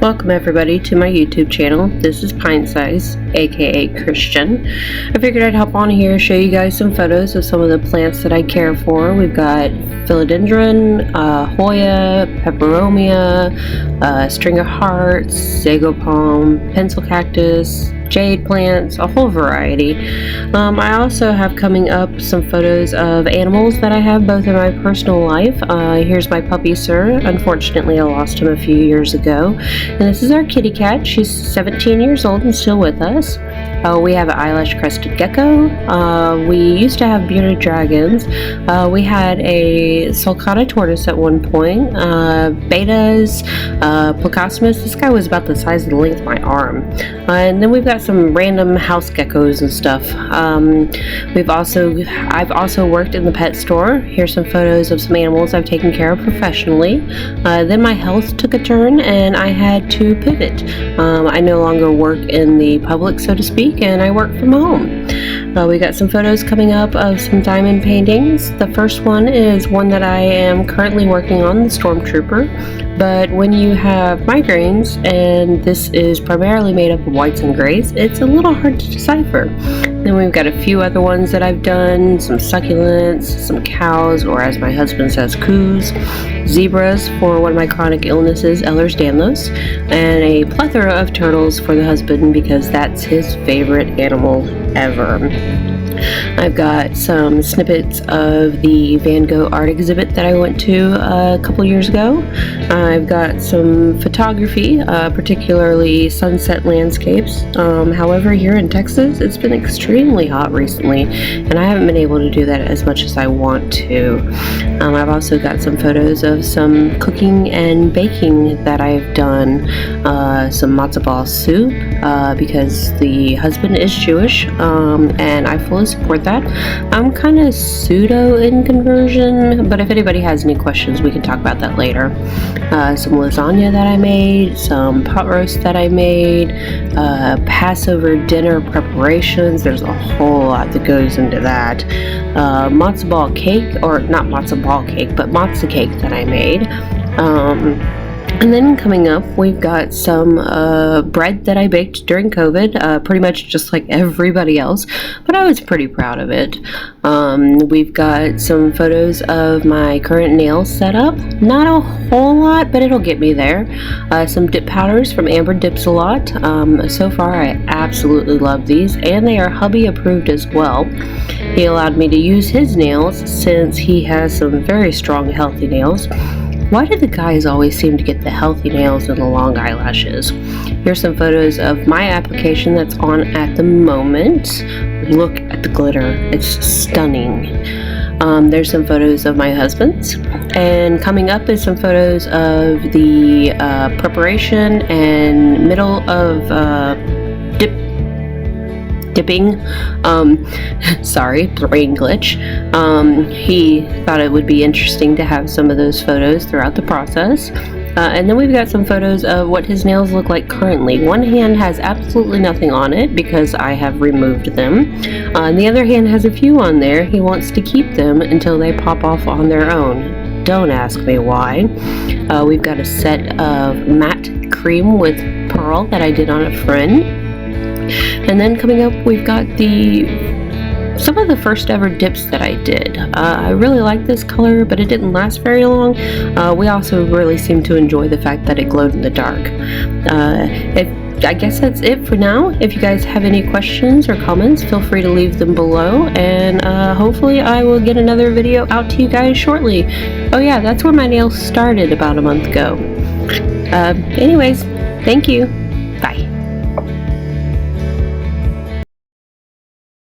Welcome everybody to my YouTube channel. This is Pint Size, aka Christian. I figured I'd hop on here, show you guys some photos of some of the plants that I care for. We've got philodendron, Hoya, peperomia, string of hearts, sago palm, pencil cactus, jade plants, a whole variety. I also have coming up some photos of animals that I have both in my personal life. Here's my puppy Sir. Unfortunately, I lost him a few years ago. And this is our kitty cat. She's 17 years old and still with us. We have an eyelash crested gecko. We used to have bearded dragons. We had a sulcata tortoise at one point. Betas, Plecostomus. This guy was about the size of the length of my arm. And then we've got some random house geckos and stuff. I've also worked in the pet store. Here's some photos of some animals I've taken care of professionally. Then my health took a turn and I had to pivot. I no longer work in the public, so to speak, and I work from home. We got some photos coming up of some diamond paintings. The first one is one that I am currently working on, the Stormtrooper. But when you have migraines, and this is primarily made up of whites and grays, it's a little hard to decipher. Then we've got a few other ones that I've done, some succulents, some cows, or as my husband says, coos, zebras for one of my chronic illnesses, Ehlers-Danlos, and a plethora of turtles for the husband because that's his favorite animal ever. I've got some snippets of the Van Gogh art exhibit that I went to a couple years ago. I've got some photography, particularly sunset landscapes. However, here in Texas, it's been extremely hot recently, and I haven't been able to do that as much as I want to. I've also got some photos of some cooking and baking that I've done. Some matzo ball soup, because the husband is Jewish, and I fully support that. I'm kind of pseudo in conversion, but if anybody has any questions, we can talk about that later. Some lasagna that I made, some pot roast that I made, Passover dinner preparations. There's a whole lot that goes into that. Matzo ball cake, or not matzo ball cake, but matzah cake that I made. And then coming up, we've got some bread that I baked during COVID, pretty much just like everybody else, but I was pretty proud of it. We've got some photos of my current nail setup. Not a whole lot, but it'll get me there. Some dip powders from Amber Dips a Lot. So far, I absolutely love these, and they are hubby approved as well. He allowed me to use his nails since he has some very strong, healthy nails. Why do the guys always seem to get the healthy nails and the long eyelashes? Here's some photos of my application that's on at the moment. Look at the glitter. It's stunning. There's some photos of my husband's. And coming up is some photos of the preparation and middle of dipping. Sorry, brain glitch. He thought it would be interesting to have some of those photos throughout the process. And then we've got some photos of what his nails look like currently. One hand has absolutely nothing on it because I have removed them. And the other hand has a few on there. He wants to keep them until they pop off on their own. Don't ask me why. We've got a set of matte cream with pearl that I did on a friend. And then coming up, we've got some of the first ever dips that I did. I really like this color, but it didn't last very long. We also really seemed to enjoy the fact that it glowed in the dark. I guess that's it for now. If you guys have any questions or comments, feel free to leave them below, and hopefully I will get another video out to you guys shortly. Oh yeah, that's where my nails started about a month ago. Anyways, thank you.